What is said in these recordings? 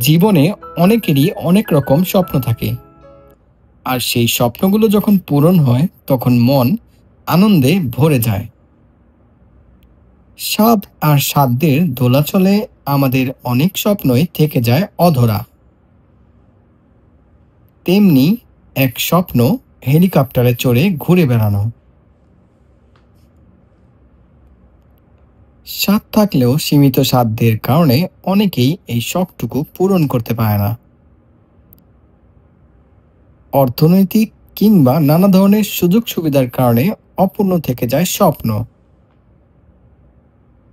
জীবনে অনেকেরই অনেক রকম স্বপ্ন থাকে, আর সেই স্বপ্নগুলো যখন পূরণ হয় তখন মন আনন্দে ভরে যায়। স্বাদ আর সাধ্যের দোলাচলে আমাদের অনেক স্বপ্নই থেকে যায় অধরা। তেমনি এক স্বপ্ন হেলিকপ্টারে চড়ে ঘুরে বেড়ানো। স্বাদ থাকলেও সীমিত সাধ্যের কারণে অনেকেই এই শখটুকু পূরণ করতে পারে না। অর্থনৈতিক কিংবা নানা ধরনের সুযোগ সুবিধার কারণে অপূর্ণ থেকে যায় স্বপ্ন।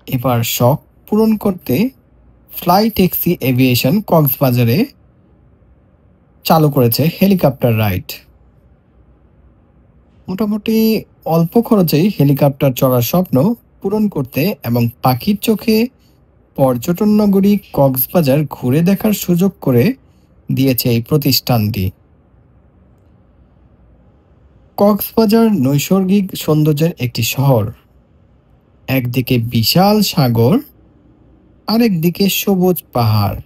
এবার শখ পূরণ করতে ফ্লাই ট্যাক্সি এভিয়েশন কক্সবাজারে চালু করেছে হেলিকপ্টার রাইড। মোটামুটি অল্প খরচেই হেলিকপ্টার চড়ার স্বপ্ন পূরণ করতে এবং পাখির চোখে পর্যটন নগরী কক্সবাজার ঘুরে দেখার সুযোগ করে দিয়েছে এই প্রতিষ্ঠানটি। কক্সবাজার নৈসর্গিক সৌন্দর্যের একটি শহর। একদিকে বিশাল সাগর, আরেকদিকে সবুজ পাহাড়,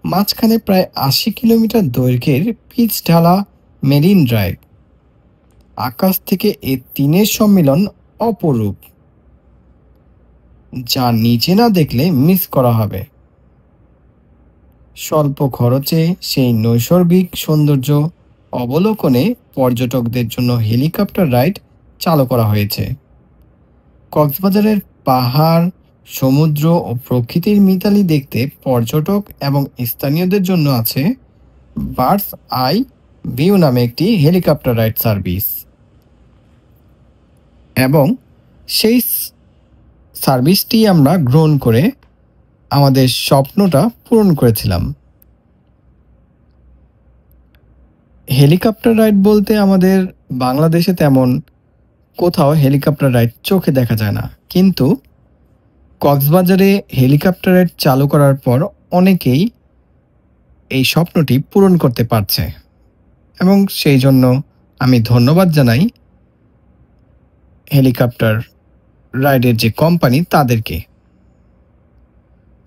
মাঝখানে প্রায় ৮০ কিলোমিটার দৈর্ঘ্যের পিচ ঢালা মেরিন ড্রাইভ। আকাশ থেকে এ তিনের সম্মিলন অপরূপ, যা নিচে না দেখলে মিস করা হবে। স্বল্প খরচে সেই নৈসর্গিক সৌন্দর্য অবলোকনে পর্যটকদের জন্য হেলিকপ্টার রাইড চালু করা হয়েছে। কক্সবাজারের পাহাড়, সমুদ্র ও প্রকৃতির মিতালি দেখতে পর্যটক এবং স্থানীয়দের জন্য আছে বার্ডস আই ভিউ নামে একটি হেলিকপ্টার রাইড সার্ভিস, এবং সেই সার্ভিসটি আমরা গ্রহণ করে আমাদের স্বপ্নটা পূরণ করেছিলাম। হেলিকপ্টার রাইড বলতে আমাদের বাংলাদেশে তেমন কোথাও হেলিকপ্টার রাইড চোখে দেখা যায় না, কিন্তু কক্সবাজারে হেলিকপ্টার রাইড চালু করার পর অনেকেই এই স্বপ্নটি পূরণ করতে পারছে, এবং সেই জন্য আমি ধন্যবাদ জানাই হেলিকপ্টার রাইডের যে কোম্পানি তাদেরকে।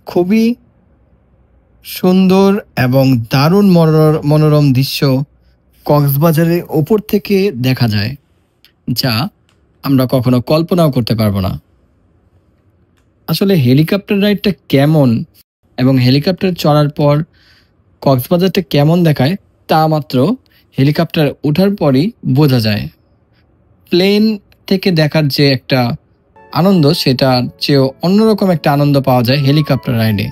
খুবই সুন্দর এবং দারুণ মনোরম দৃশ্য কক্সবাজারের ওপর থেকে দেখা যায়, যা আমরা কখনো কল্পনাও করতে পারবো না। আসলে হেলিকপ্টার রাইডটা কেমন এবং হেলিকপ্টার চড়ার পর কক্সবাজারটা কেমন দেখায় তা মাত্র হেলিকপ্টার ওঠার পরই বোঝা যায়। প্লেন থেকে দেখার যে একটা আনন্দ, সেটা চেয়েও অন্যরকম একটা আনন্দ পাওয়া যায় হেলিকপ্টার রাইডে।